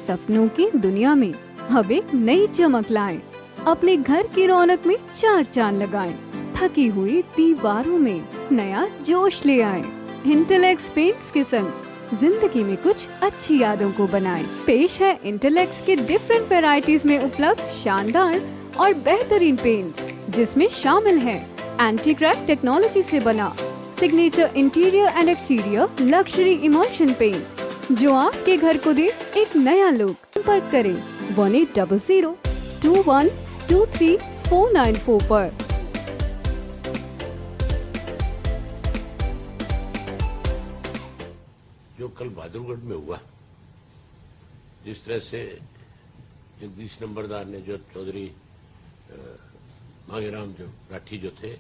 सपनों की दुनिया में अब एक नई चमक लाएं। अपने घर की रौनक में चार चांद लगाएं। थकी हुई दीवारों में नया जोश ले आएं। इंटेलेक्स पेंट्स के संग जिंदगी में कुछ अच्छी यादों को बनाएं। पेश है इंटेलेक्स के डिफरेंट वैरायटीज में उपलब्ध शानदार और बेहतरीन पेंट्स, जिसमें शामिल है एंटी क्रैक टेक्नोलॉजी से बना signature interior and exterior luxury immersion paint, जो आपके घर को दे एक नया लुक। संपर्क करें 180021239494 पर। जो कल बहादुरगढ़ में हुआ, जिस तरह से जगदीश नंबरदार ने, जो चौधरी मांगेराम जो राठी जो थे,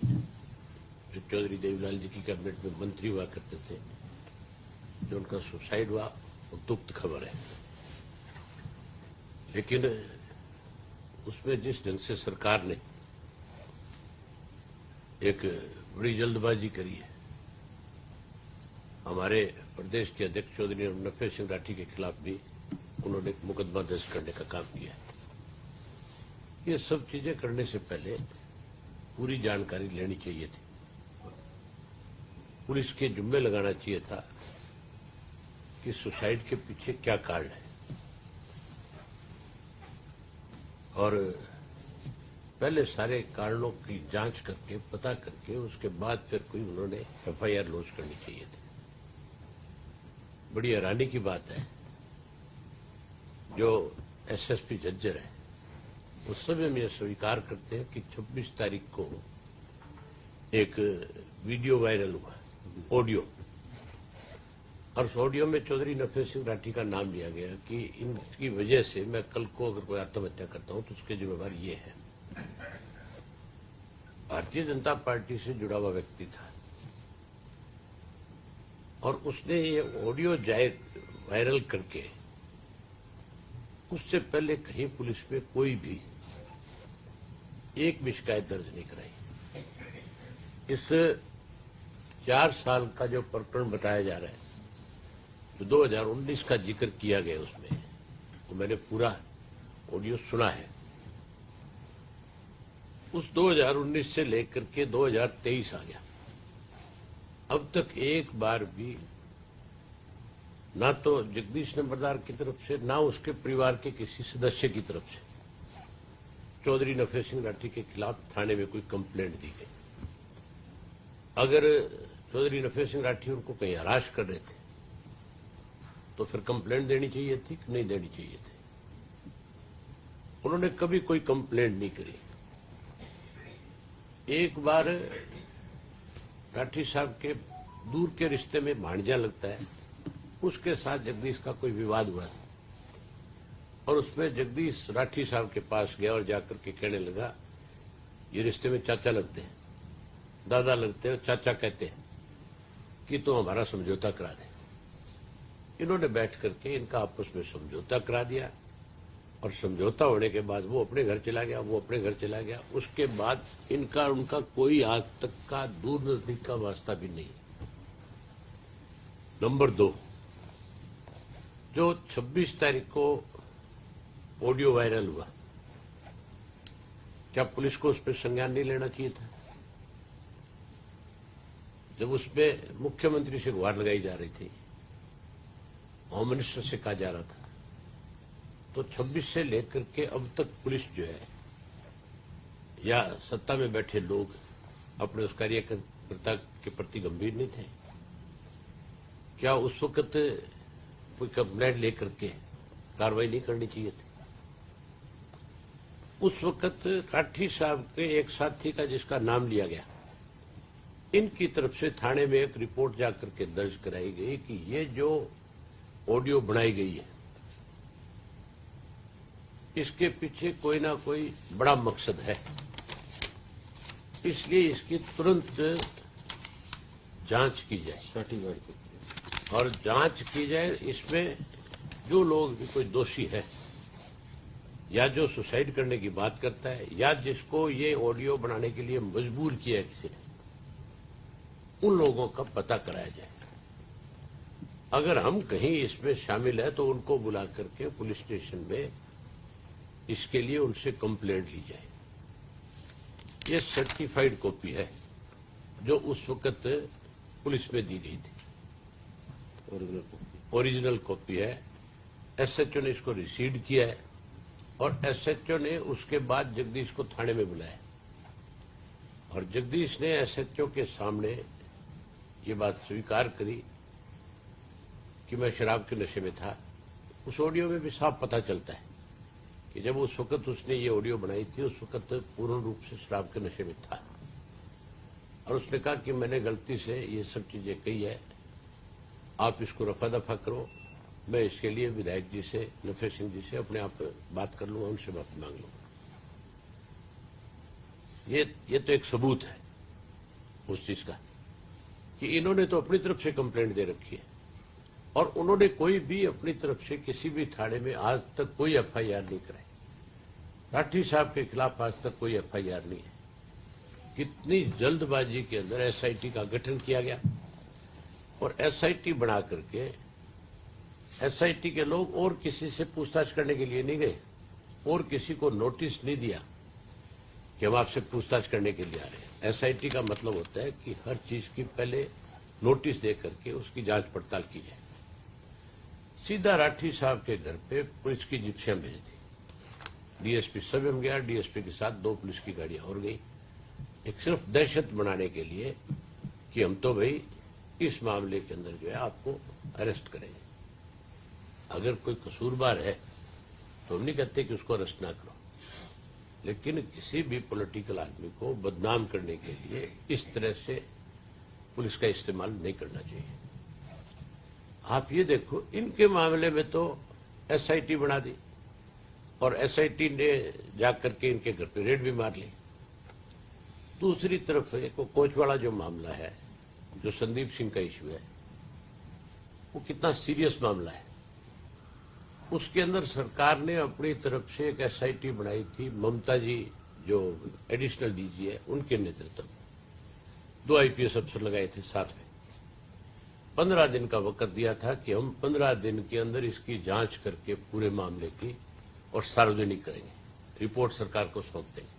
जो चौधरी देवीलाल जी की कैबिनेट में मंत्री हुआ करते थे, जो उनका सुसाइड हुआ, वो दुख खबर है। लेकिन उसमें जिस ढंग से सरकार ने एक बड़ी जल्दबाजी करी है, हमारे प्रदेश के अध्यक्ष चौधरी नफे सिंह राठी के खिलाफ भी उन्होंने एक मुकदमा दर्ज करने का काम किया है। ये सब चीजें करने से पहले पूरी जानकारी लेनी चाहिए थी। पुलिस के जुम्मे लगाना चाहिए था कि सुसाइड के पीछे क्या कारण है, और पहले सारे कारणों की जांच करके पता करके उसके बाद फिर कोई उन्होंने एफआईआर लॉन्च करनी चाहिए थी। बड़ी हैरानी की बात है, जो एसएसपी झज्जर है, उस समय हम यह स्वीकार करते हैं कि 26 तारीख को एक वीडियो वायरल हुआ, ऑडियो, और उस ऑडियो में चौधरी नफे सिंह राठी का नाम लिया गया कि इनकी वजह से मैं कल को अगर कोई आत्महत्या करता हूं तो उसके जिम्मेवार ये है। भारतीय जनता पार्टी से जुड़ा हुआ व्यक्ति था और उसने ये ऑडियो वायरल करके उससे पहले कहीं पुलिस में कोई भी एक भी शिकायत दर्ज नहीं कराई। इस 4 साल का जो प्रकरण बताया जा रहा है, जो 2019 का जिक्र किया गया उसमें, तो मैंने पूरा ऑडियो सुना है। उस 2019 से लेकर के 2023 आ गया, अब तक एक बार भी ना तो जगदीश नंबरदार की तरफ से, ना उसके परिवार के किसी सदस्य की तरफ से चौधरी नफे सिंह राठी के खिलाफ थाने में कोई कंप्लेंट दी गई। अगर चौधरी नफे सिंह राठी उनको कहीं हराश कर रहे थे तो फिर कंप्लेंट देनी चाहिए थी कि नहीं देनी चाहिए थी। उन्होंने कभी कोई कंप्लेंट नहीं करी। एक बार राठी साहब के दूर के रिश्ते में भांजा लगता है, उसके साथ जगदीश का कोई विवाद हुआ था और उसमें जगदीश राठी साहब के पास गया और जाकर के कहने लगा, ये रिश्ते में चाचा लगते हैं, दादा लगते हैं, चाचा कहते हैं कि तो हमारा समझौता करा दे। इन्होंने बैठ करके इनका आपस में समझौता करा दिया और समझौता होने के बाद वो अपने घर चला गया, वो अपने घर चला गया। उसके बाद इनका उनका कोई आज तक का दूर नजदीक का वास्ता भी नहीं। नंबर 2, जो 26 तारीख को ऑडियो वायरल हुआ, क्या पुलिस को उस पर संज्ञान नहीं लेना चाहिए था? जब उसमें मुख्यमंत्री से गुहार लगाई जा रही थी, होम मिनिस्टर से कहा जा रहा था, तो 26 से लेकर के अब तक पुलिस जो है, या सत्ता में बैठे लोग अपने उस कार्यकर्ता के प्रति गंभीर नहीं थे? क्या उस वक्त कोई कंप्लेंट लेकर के कार्रवाई नहीं करनी चाहिए थी? उस वक्त राठी साहब के एक साथी का जिसका नाम लिया गया, इनकी तरफ से थाने में एक रिपोर्ट जाकर के दर्ज कराई गई कि ये जो ऑडियो बनाई गई है, इसके पीछे कोई ना कोई बड़ा मकसद है, इसलिए इसकी तुरंत जांच की जाए और जांच की जाए। इसमें जो लोग भी कोई दोषी है, या जो सुसाइड करने की बात करता है, या जिसको ये ऑडियो बनाने के लिए मजबूर किया है किसी ने, उन लोगों का पता कराया जाए। अगर हम कहीं इसमें शामिल है तो उनको बुला करके पुलिस स्टेशन में इसके लिए उनसे कंप्लेंट ली जाए। ये सर्टिफाइड कॉपी है जो उस वक्त पुलिस में दी गई थी, ओरिजिनल कॉपी है। एसएचओ ने इसको रिसीव किया है और एसएचओ ने उसके बाद जगदीश को थाने में बुलाया और जगदीश ने एसएचओ के सामने ये बात स्वीकार करी कि मैं शराब के नशे में था। उस ऑडियो में भी साफ पता चलता है कि जब उस वक्त उसने ये ऑडियो बनाई थी उस वक्त पूर्ण रूप से शराब के नशे में था और उसने कहा कि मैंने गलती से ये सब चीजें कही है, आप इसको रफा दफा करो, मैं इसके लिए विधायक जी से, नफे सिंह जी से अपने आप बात कर लूंगा, उनसे माफी मांग लूंगा। ये तो एक सबूत है उस चीज का कि इन्होंने तो अपनी तरफ से कंप्लेंट दे रखी है और उन्होंने कोई भी अपनी तरफ से किसी भी थाने में आज तक कोई एफआईआर नहीं कराई। राठी साहब के खिलाफ आज तक कोई एफआईआर नहीं है। कितनी जल्दबाजी के अंदर एसआईटी का गठन किया गया और एसआईटी बना करके एसआईटी के लोग और किसी से पूछताछ करने के लिए नहीं गए और किसी को नोटिस नहीं दिया कि हम आपसे पूछताछ करने के लिए आ रहे हैं। एसआईटी का मतलब होता है कि हर चीज की पहले नोटिस दे करके उसकी जांच पड़ताल की जाए। सीधा राठी साहब के घर पे पुलिस की जिप्सियां भेज दी, डीएसपी स्वयं गया, डीएसपी के साथ 2 पुलिस की गाड़ियां और गई, एक सिर्फ दहशत बनाने के लिए कि हम तो भाई इस मामले के अंदर जो है आपको अरेस्ट करेंगे। अगर कोई कसूरवार है तो हम नहीं कहते कि उसको अरेस्ट ना करो, लेकिन किसी भी पॉलिटिकल आदमी को बदनाम करने के लिए इस तरह से पुलिस का इस्तेमाल नहीं करना चाहिए। आप ये देखो, इनके मामले में तो एसआईटी बना दी और एसआईटी ने जाकर के इनके घर पे रेड भी मार ली। दूसरी तरफ एक कोचवाड़ा जो मामला है, जो संदीप सिंह का इश्यू है, वो कितना सीरियस मामला है। उसके अंदर सरकार ने अपनी तरफ से एक एसआईटी बनाई थी, ममता जी जो एडिशनल डीजी है उनके नेतृत्व में 2 आईपीएस अफसर लगाए थे साथ में। 15 दिन का वक्त दिया था कि हम 15 दिन के अंदर इसकी जांच करके पूरे मामले की और सार्वजनिक करेंगे, रिपोर्ट सरकार को सौंप देंगे।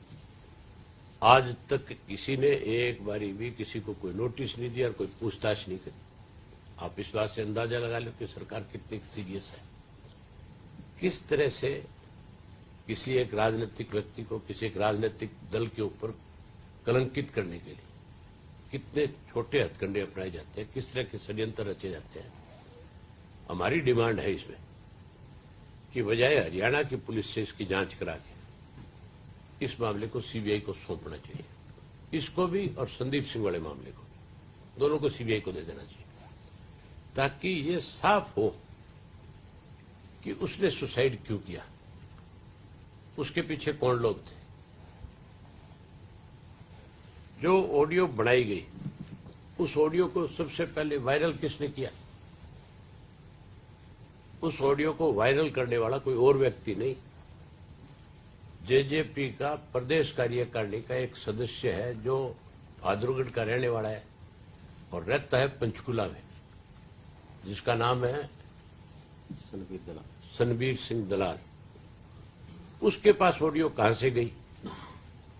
आज तक किसी ने एक बारी भी किसी को कोई नोटिस नहीं दिया और कोई पूछताछ नहीं करी। आप इस बात से अंदाजा लगा लो कि सरकार कितनी सीरियस है। किस तरह से किसी एक राजनीतिक व्यक्ति को, किसी एक राजनीतिक दल के ऊपर कलंकित करने के लिए कितने छोटे हथकंडे अपनाए जाते हैं, किस तरह के षड्यंत्र रचे जाते हैं। हमारी डिमांड है इसमें कि बजाय हरियाणा की पुलिस से इसकी जांच करा के इस मामले को सीबीआई को सौंपना चाहिए, इसको भी और संदीप सिंह वाले मामले को, दोनों को सीबीआई को दे देना चाहिए, ताकि ये साफ हो कि उसने सुसाइड क्यों किया, उसके पीछे कौन लोग थे। जो ऑडियो बनाई गई उस ऑडियो को सबसे पहले वायरल किसने किया? उस ऑडियो को वायरल करने वाला कोई और व्यक्ति नहीं, जेजेपी का प्रदेश कार्यकारिणी का एक सदस्य है जो भादुरगढ़ का रहने वाला है और रहता है पंचकुला में, जिसका नाम है सनबीर सिंह दलाल। उसके पास ऑडियो कहां से गई,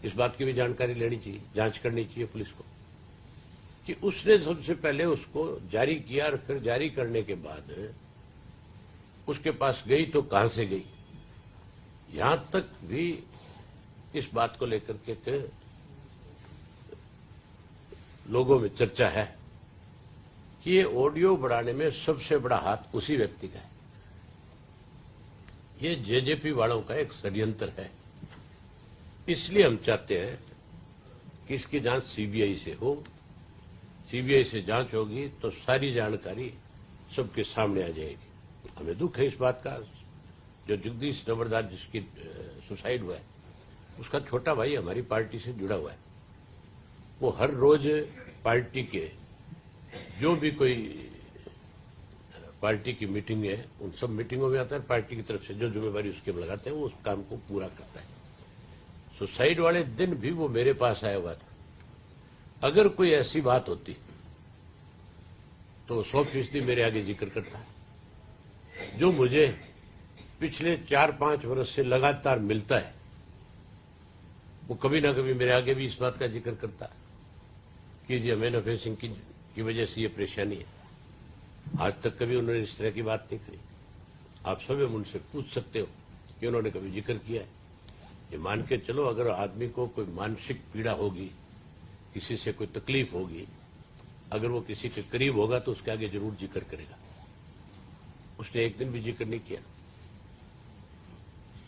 इस बात की भी जानकारी लेनी चाहिए, जांच करनी चाहिए पुलिस को कि उसने सबसे पहले उसको जारी किया और फिर जारी करने के बाद उसके पास गई तो कहां से गई। यहां तक भी इस बात को लेकर के लोगों में चर्चा है कि ये ऑडियो बढ़ाने में सबसे बड़ा हाथ उसी व्यक्ति का है। ये जेजेपी वालों का एक षड्यंत्र है। इसलिए हम चाहते हैं कि इसकी जांच सीबीआई से हो। सीबीआई से जांच होगी तो सारी जानकारी सबके सामने आ जाएगी। हमें दुख है इस बात का, जो जगदीश नंबरदार जिसकी सुसाइड हुआ है, उसका छोटा भाई हमारी पार्टी से जुड़ा हुआ है। वो हर रोज पार्टी के जो भी कोई पार्टी की मीटिंग है उन सब मीटिंगों में आता है, पार्टी की तरफ से जो जिम्मेवारी उसके लगाते हैं वो उस काम को पूरा करता है। सुसाइड वाले दिन भी वो मेरे पास आया हुआ था। अगर कोई ऐसी बात होती तो 100% मेरे आगे जिक्र करता है। जो मुझे पिछले 4-5 वर्ष से लगातार मिलता है वो कभी ना कभी मेरे आगे भी इस बात का जिक्र करता है कि जी हमें नफे सिंह की वजह से ये परेशानी है। आज तक कभी उन्होंने इस तरह की बात नहीं करी। आप सभी उनसे पूछ सकते हो कि उन्होंने कभी जिक्र किया है। ये मान के चलो, अगर आदमी को कोई मानसिक पीड़ा होगी, किसी से कोई तकलीफ होगी, अगर वो किसी के करीब होगा तो उसके आगे जरूर जिक्र करेगा। उसने एक दिन भी जिक्र नहीं किया।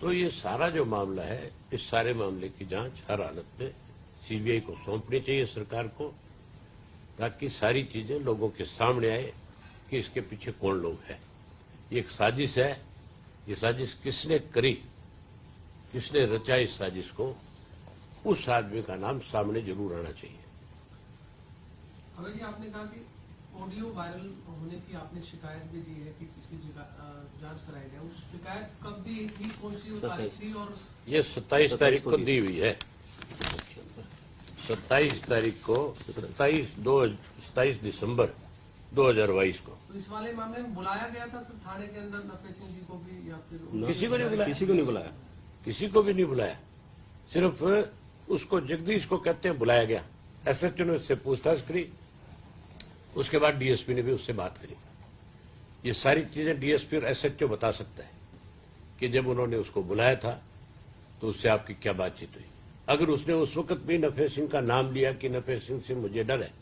तो ये सारा जो मामला है, इस सारे मामले की जांच हर हालत में सीबीआई को सौंपनी चाहिए सरकार को, ताकि सारी चीजें लोगों के सामने आए कि इसके पीछे कौन लोग हैं। ये एक साजिश है। ये साजिश किसने करी, किसने रचा इस साजिश को, उस आदमी का नाम सामने जरूर आना चाहिए। अगर जी आपने कहा कि ऑडियो वायरल होने की आपने शिकायत भी दी है कि इसकी जांच कराई जाए, उस शिकायत कब दी थी, कौन सी तारीख थी? और ये 27 तारीख को दी हुई है। 27 तारीख को 27 दिसंबर 2022 को। तो इस वाले मामले में बुलाया गया था सर थाने के अंदर नफे सिंह जी को भी, या फिर किसी को नहीं बुलाया? किसी को नहीं बुलाया। किसी को भी नहीं बुलाया। सिर्फ उसको जगदीश को कहते हैं बुलाया गया। एसएचओ ने उससे पूछताछ करी, उसके बाद डीएसपी ने भी उससे बात करी। ये सारी चीजें डीएसपी और एसएचओ बता सकता है कि जब उन्होंने उसको बुलाया था तो उससे आपकी क्या बातचीत हुई। अगर उसने उस वक्त भी नफे सिंह का नाम लिया कि नफे सिंह से मुझे डर है,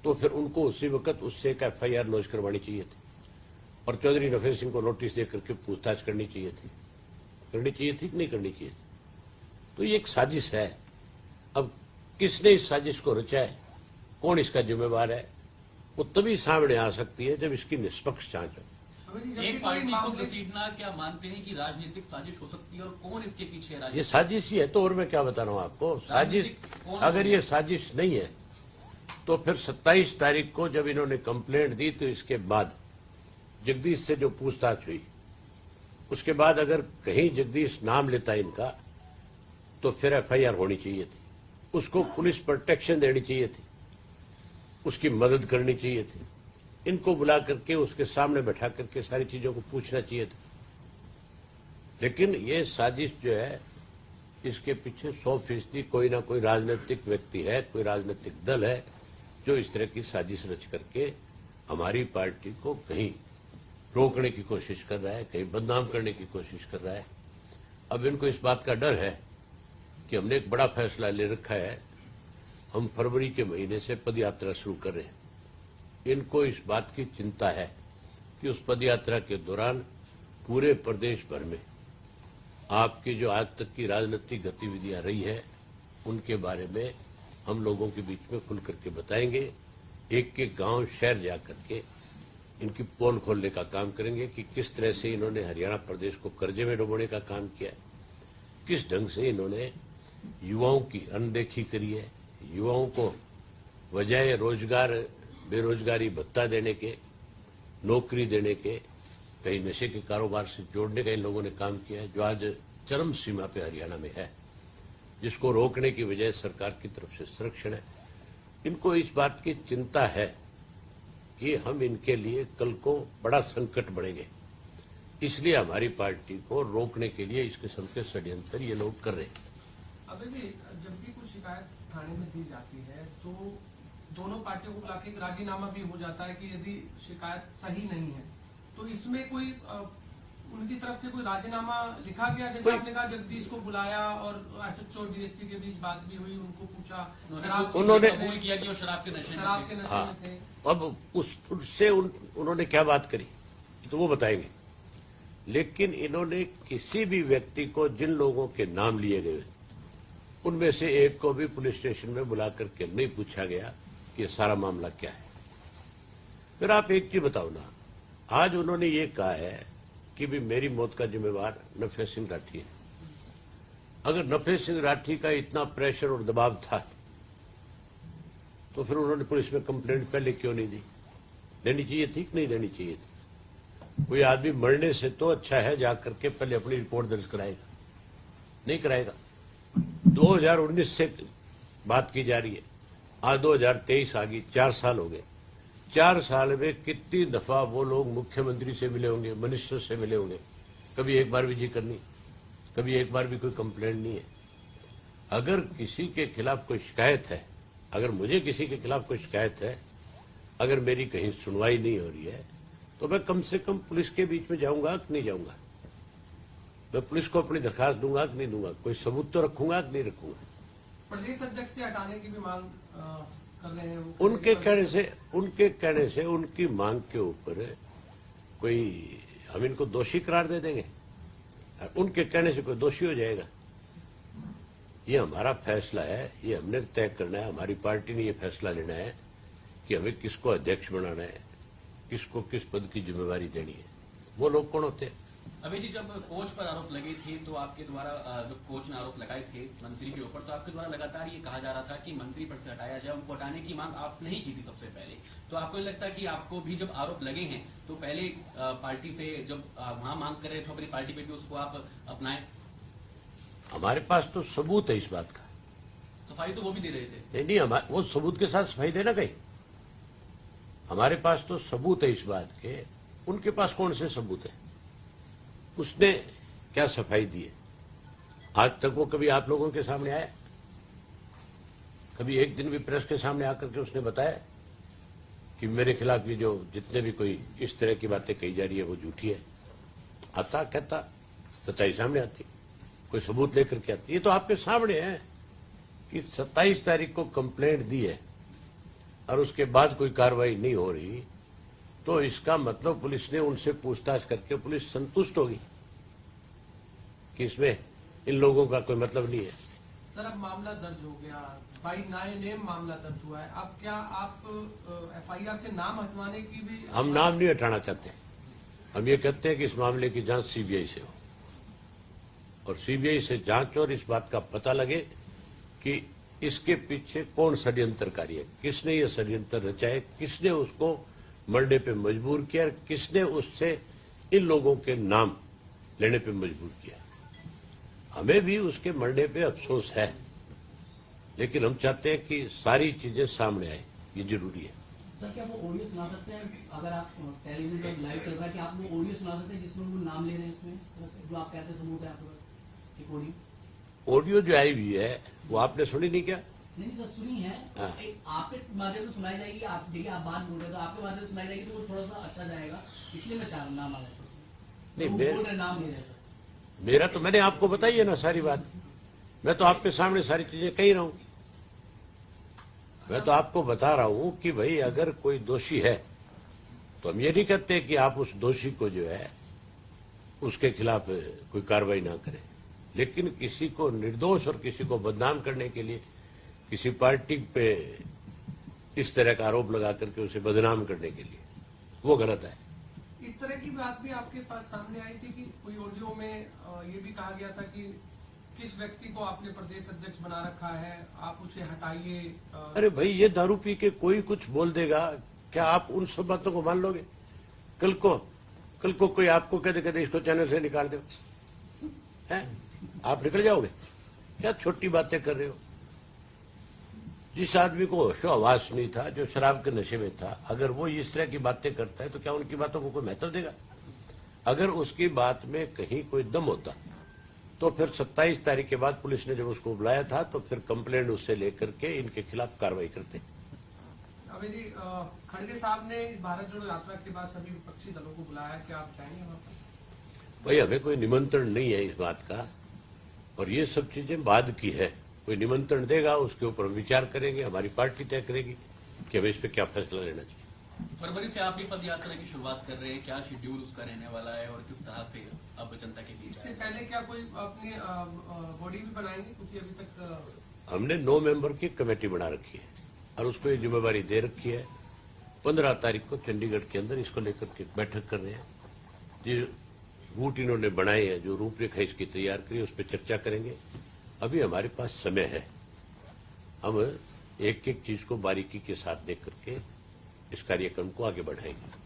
तो फिर उनको उसी वक्त उससे एक एफआईआर लॉन्च करवानी चाहिए थी और चौधरी नफे सिंह को नोटिस देकर के पूछताछ करनी चाहिए थी। करनी चाहिए थी कि नहीं करनी चाहिए थी? तो ये एक साजिश है। अब किसने इस साजिश को रचा है, कौन इसका जिम्मेवार है, वो तभी सामने आ सकती है जब इसकी निष्पक्ष जांच हो। एक पार्टी को घसीटना क्या मानते हैं कि राजनीतिक साजिश हो सकती है, और कौन इसके पीछे है? ये साजिश ही है तो और मैं क्या बता रहा हूं आपको। साजिश, अगर ये साजिश नहीं है तो फिर 27 तारीख को जब इन्होंने कंप्लेंट दी तो इसके बाद जगदीश से जो पूछताछ हुई, उसके बाद अगर कहीं जगदीश नाम लेता इनका तो फिर एफआईआर होनी चाहिए थी। उसको पुलिस प्रोटेक्शन देनी चाहिए थी, उसकी मदद करनी चाहिए थी, इनको बुला करके उसके सामने बैठा करके सारी चीजों को पूछना चाहिए था। लेकिन ये साजिश जो है, इसके पीछे 100% कोई ना कोई राजनीतिक व्यक्ति है, कोई राजनीतिक दल है जो इस तरह की साजिश रच करके हमारी पार्टी को कहीं रोकने की कोशिश कर रहा है, कहीं बदनाम करने की कोशिश कर रहा है। अब इनको इस बात का डर है कि हमने एक बड़ा फैसला ले रखा है, हम फरवरी के महीने से पदयात्रा शुरू कर रहे हैं। इनको इस बात की चिंता है कि उस पदयात्रा के दौरान पूरे प्रदेश भर में आपकी जो आज तक की राजनीतिक गतिविधियां रही है उनके बारे में हम लोगों के बीच में खुल करके बताएंगे। एक एक गांव शहर जा करके इनकी पोल खोलने का काम करेंगे कि किस तरह से इन्होंने हरियाणा प्रदेश को कर्जे में डुबोने का काम किया है, किस ढंग से इन्होंने युवाओं की अनदेखी करी है, युवाओं को बजाय रोजगार बेरोजगारी भत्ता देने के, नौकरी देने के, कहीं नशे के कारोबार से जोड़ने का इन लोगों ने काम किया है, जो आज चरम सीमा पे हरियाणा में है, जिसको रोकने की बजाय सरकार की तरफ से संरक्षण है। इनको इस बात की चिंता है कि हम इनके लिए कल को बड़ा संकट बढ़ेंगे, इसलिए हमारी पार्टी को रोकने के लिए इस किस्म के षड्यंत्र ये लोग कर रहे हैं। अबे जी, जब भी कोई शिकायत थाने में दी जाती है तो दोनों पार्टियों को बुलाकर एक राजीनामा भी हो जाता है कि यदि शिकायत सही नहीं है तो इसमें कोई उनकी तरफ से कोई राजीनामा लिखा गया? जैसे आपने कहा जगदीश को बुलाया और एसएचओ डीएसपी के बीच बात भी हुई, उनको पूछा, उन्होंने कबूल किया कि वो शराब के नशे में थे। अब उससे उन्होंने क्या बात करी तो वो बताएंगे। लेकिन इन्होंने किसी भी व्यक्ति को, जिन लोगों के नाम लिए गए उनमें से एक को भी पुलिस स्टेशन में बुला करके नहीं पूछा गया कि सारा मामला क्या है। फिर आप एक चीज बताओ ना, आज उन्होंने ये कहा है कि भी मेरी मौत का जिम्मेवार नफे सिंह राठी है। अगर नफे सिंह राठी का इतना प्रेशर और दबाव था तो फिर उन्होंने पुलिस में कंप्लेंट पहले क्यों नहीं दी? देनी चाहिए थी कि नहीं देनी चाहिए थी? कोई आदमी मरने से तो अच्छा है जाकर के पहले अपनी रिपोर्ट दर्ज कराएगा, नहीं कराएगा। 2019 से बात की जा रही है, आज 2023 आ गई, 4 साल हो गए। 4 साल में कितनी दफा वो लोग मुख्यमंत्री से मिले होंगे, मिनिस्टर से मिले होंगे, कभी एक बार भी जिक्र नहीं, कभी एक बार भी कोई कंप्लेंट नहीं है। अगर किसी के खिलाफ कोई शिकायत है, अगर मुझे किसी के खिलाफ कोई शिकायत है, अगर मेरी कहीं सुनवाई नहीं हो रही है, तो मैं कम से कम पुलिस के बीच में जाऊंगा कि नहीं जाऊंगा, मैं पुलिस को अपनी दरखास्त दूंगा कि नहीं दूंगा, कोई सबूत तो रखूंगा कि नहीं रखूंगा। प्रदेश अध्यक्ष से हटाने की भी मांग कर रहे हैं वो। उनके कहने से उनकी मांग के ऊपर कोई हम इनको दोषी करार दे देंगे, उनके कहने से कोई दोषी हो जाएगा। ये हमारा फैसला है, ये हमने तय करना है, हमारी पार्टी ने ये फैसला लेना है कि हमें किसको अध्यक्ष बनाना है, किसको किस पद की जिम्मेवारी देनी है। वो लोग कौन होते हैं? अभी जी जब कोच पर आरोप लगे थे तो आपके द्वारा जब कोच ने आरोप लगाए थे मंत्री के ऊपर, तो आपके द्वारा लगातार ये कहा जा रहा था कि मंत्री पद से हटाया जाए, उनको हटाने की मांग आपने ही की थी सबसे पहले। तो आपको नहीं लगता कि आपको भी जब आरोप लगे हैं तो पहले पार्टी से जब वहां मांग कर रहे थे अपनी पार्टी पे भी उसको आप अपनाएं? हमारे पास तो सबूत है इस बात का। सफाई तो वो भी दे रहे थे। नहीं, वो सबूत के साथ सफाई देना कहीं, हमारे पास तो सबूत है इस बात के, उनके पास कौन से सबूत है? उसने क्या सफाई दी है? आज तक वो कभी आप लोगों के सामने आया? कभी एक दिन भी प्रेस के सामने आकर के उसने बताया कि मेरे खिलाफ ये जो जितने भी कोई इस तरह की बातें कही जा रही है वो झूठी है? आता कहता, सच्चाई सामने आती, कोई सबूत लेकर के आती। ये तो आपके सामने है कि 27 तारीख को कंप्लेंट दी है और उसके बाद कोई कार्रवाई नहीं हो रही, तो इसका मतलब पुलिस ने उनसे पूछताछ करके पुलिस संतुष्ट होगी कि इसमें इन लोगों का कोई मतलब नहीं है। सर अब मामला दर्ज हो गया, बाई नेम मामला दर्ज हुआ है, अब क्या आप एफआईआर से नाम हटवाने की भी? हम नाम नहीं हटाना चाहते, हम ये कहते हैं कि इस मामले की जांच सीबीआई से हो और सीबीआई से जांच और इस बात का पता लगे कि इसके पीछे कौन षड्यंत्रकारी है, किसने ये षड्यंत्र रचा है, किसने उसको मरने पे मजबूर किया, किसने उससे इन लोगों के नाम लेने पे मजबूर किया। हमें भी उसके मरने पे अफसोस है, लेकिन हम चाहते हैं कि सारी चीजें सामने आए, ये जरूरी है। सर क्या वो ऑडियो सुना सकते हैं, अगर आप टेलीविजन पर लाइव चल रहा है, कि आप वो ऑडियो सुना सकते हैं जिसमें वो नाम ले रहे हैं, इसमें जो आप कहते हैं सबूत है आपके पास एक ऑडियो जो आई हुई है वो आपने सुनी नहीं क्या? नहीं सर सुनी है। हाँ। आपके माध्यम से सुनाई जाएगी, आप देखिए आप बात बोल रहे हो तो आपके माध्यम से सुनाई जाएगी तो वो थोड़ा सा अच्छा जाएगा, इसलिए मैं चाह रहा हूँ नाम आ रहा नहीं, बोल रहे नाम ले रहे सर। मेरा तो मैंने आपको बताई है ना सारी बात, मैं तो आपके सामने सारी चीजें कही रहा हूं। मैं तो आपको बता रहा हूं कि भाई अगर कोई दोषी है तो हम ये नहीं कहते कि आप उस दोषी को जो है उसके खिलाफ कोई कार्रवाई ना करें, लेकिन किसी को निर्दोष और किसी को बदनाम करने के लिए किसी पार्टी पे इस तरह का आरोप लगा करके उसे बदनाम करने के लिए, वो गलत है। इस तरह की बात भी आपके पास सामने आई थी कि कोई ऑडियो में ये भी कहा गया था कि किस व्यक्ति को आपने प्रदेश अध्यक्ष बना रखा है, आप उसे हटाइए। अरे भाई ये दारू पी के कोई कुछ बोल देगा, क्या आप उन सब बातों को मान लोगे? कल को कोई आपको कहते इसको चैनल से निकाल दो, है? आप निकल जाओगे? क्या छोटी बातें कर रहे हो? जिस आदमी को होशो आवास नहीं था, जो शराब के नशे में था, अगर वो इस तरह की बातें करता है तो क्या उनकी बातों को कोई महत्व देगा? अगर उसकी बात में कहीं कोई दम होता तो फिर 27 तारीख के बाद पुलिस ने जब उसको बुलाया था तो फिर कंप्लेंट उससे लेकर के इनके खिलाफ कार्रवाई करते। अभी जी खड़गे साहब ने भारत जोड़ो यात्रा के बाद सभी विपक्षी दलों को बुलाया, क्या आप जाएंगे वहां पर? भाई हमें कोई निमंत्रण नहीं है इस बात का, और ये सब चीजें बाद की है। कोई निमंत्रण देगा उसके ऊपर हम विचार करेंगे, हमारी पार्टी तय करेगी कि हमें इस पर क्या फैसला लेना चाहिए। फरवरी से आप ये पद यात्रा की शुरुआत कर रहे हैं, क्या शेड्यूल उसका रहने वाला है और किस तरह से अब जनता के बीच? इससे पहले क्या कोई अपनी बॉडी भी बनाएंगे, क्योंकि अभी तक हमने 9 मेंबर की कमेटी बना रखी है और उसको ये जिम्मेवारी दे रखी है। 15 तारीख को चंडीगढ़ के अंदर इसको लेकर के बैठक कर रहे हैं। जो रूट इन्होंने बनाए हैं, जो रूपरेखा इसकी तैयार करी, उस पर चर्चा करेंगे। अभी हमारे पास समय है, हम एक एक चीज को बारीकी के साथ देख करके इस कार्यक्रम को आगे बढ़ाएंगे।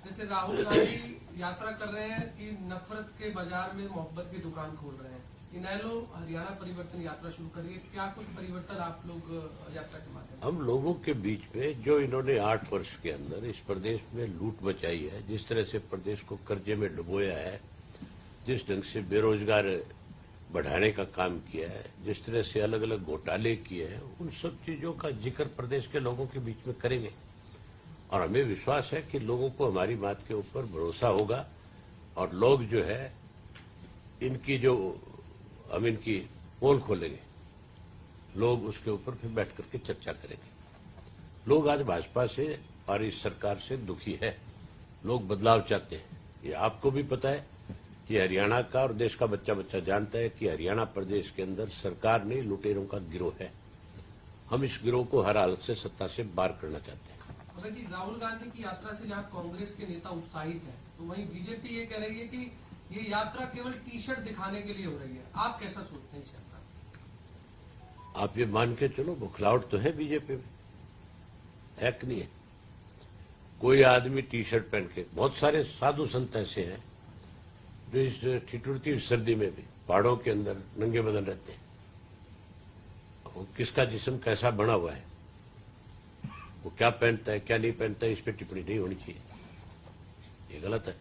जैसे राहुल गांधी यात्रा कर रहे हैं कि नफरत के बाजार में मोहब्बत की दुकान खोल रहे हैं, इनेलो हरियाणा परिवर्तन यात्रा शुरू करिए, क्या कुछ परिवर्तन आप लोग यात्रा के माध्यम से? हम लोगों के बीच में जो इन्होंने 8 वर्ष के अंदर इस प्रदेश में लूट मचाई है, जिस तरह से प्रदेश को कर्जे में डुबोया है, जिस ढंग से बेरोजगार बढ़ाने का काम किया है, जिस तरह से अलग अलग घोटाले किए हैं, उन सब चीजों का जिक्र प्रदेश के लोगों के बीच में करेंगे। और हमें विश्वास है कि लोगों को हमारी बात के ऊपर भरोसा होगा और लोग जो है इनकी जो हम इनकी पोल खोलेंगे, लोग उसके ऊपर फिर बैठ करके चर्चा करेंगे। लोग आज भाजपा से और इस सरकार से दुखी है, लोग बदलाव चाहते हैं। ये आपको भी पता है कि हरियाणा का और देश का बच्चा बच्चा जानता है कि हरियाणा प्रदेश के अंदर सरकार नहीं लुटेरों का गिरोह है। हम इस गिरोह को हर हालत से सत्ता से बाहर करना चाहते हैं। अगर जी राहुल गांधी की यात्रा से जहां कांग्रेस के नेता उत्साहित हैं, तो वहीं बीजेपी ये कह रही है कि ये यात्रा केवल टी शर्ट दिखाने के लिए हो रही है। आप कैसा सोचते हैं इस यात्रा को? आप ये मान के चलो, बौखलाहट तो है बीजेपी में, है कि नहीं है? कोई आदमी टी शर्ट पहन के, बहुत सारे साधु संत ऐसे हैं जो इस ठिठुरती सर्दी में भी पहाड़ों के अंदर नंगे बदन रहते हैं। वो किसका जिस्म कैसा बना हुआ है, वो क्या पहनता है क्या नहीं पहनता है, इस पे टिप्पणी नहीं होनी चाहिए, ये गलत है।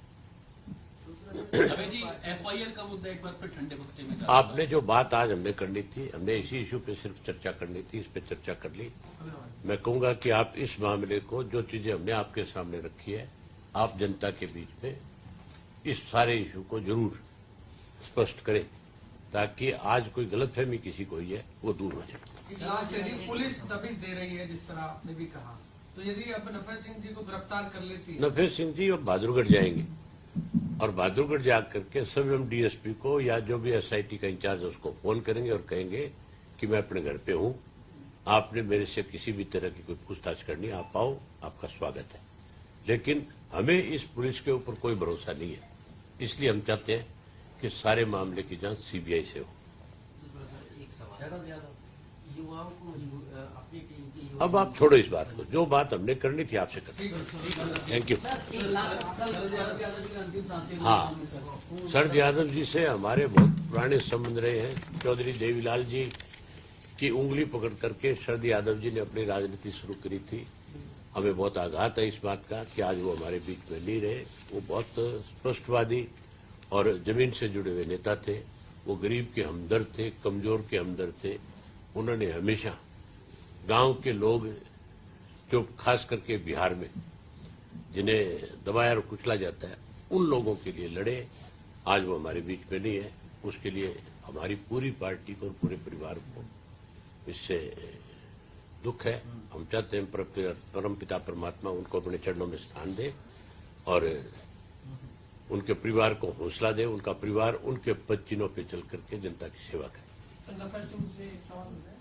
अबे जी, FIR का मुद्दा एक बार फिर ठंडे बस्ते में आपने जो बात आज हमने करनी थी, हमने इसी इशू पे सिर्फ चर्चा करनी थी, इस पे चर्चा कर ली। मैं कहूंगा कि आप इस मामले को, जो चीजें हमने आपके सामने रखी है, आप जनता के बीच में इस सारे इशू को जरूर स्पष्ट करें, ताकि आज कोई गलतफहमी किसी को ही है वो दूर हो जाए। लास्ट है जी, पुलिस दबिश दे रही है जिस तरह आपने भी कहा, तो यदि अब नफर सिंह जी को गिरफ्तार कर लेती है? नफेर सिंह जी अब बहादुरगढ़ जाएंगे और बहादुरगढ़ जा करके सभी हम डीएसपी को या जो भी SIT का इंचार्ज है उसको फोन करेंगे और कहेंगे कि मैं अपने घर पे हूं, आपने मेरे से किसी भी तरह की कोई पूछताछ करनी, आप आओ, आपका स्वागत है। लेकिन हमें इस पुलिस के ऊपर कोई भरोसा नहीं है, इसलिए हम चाहते हैं कि सारे मामले की जांच CBI से हो। युवाओं को अपनी टीम की अब आप छोड़ो इस बात को, जो बात हमने करनी थी आपसे करनी। Thank you. हाँ, शरद यादव जी से हमारे बहुत पुराने संबंध रहे हैं। चौधरी देवीलाल जी की उंगली पकड़ करके शरद यादव जी ने अपनी राजनीति शुरू करी थी। हमें बहुत आघात है इस बात का कि आज वो हमारे बीच में नहीं रहे। वो बहुत स्पष्टवादी और जमीन से जुड़े हुए नेता थे। वो गरीब के हमदर्द थे, कमजोर के हमदर्द थे। उन्होंने हमेशा गांव के लोग, जो खास करके बिहार में जिन्हें दबाया और कुचला जाता है, उन लोगों के लिए लड़े। आज वो हमारे बीच में नहीं है, उसके लिए हमारी पूरी पार्टी को और पूरे परिवार को इससे दुख है। हम चाहते हैं परमपिता परमात्मा उनको अपने चरणों में स्थान दे और उनके परिवार को हौसला दे, उनका परिवार उनके पद चिन्हों पे चल करके जनता की सेवा करे। नफर सिंह से एक सवाल है।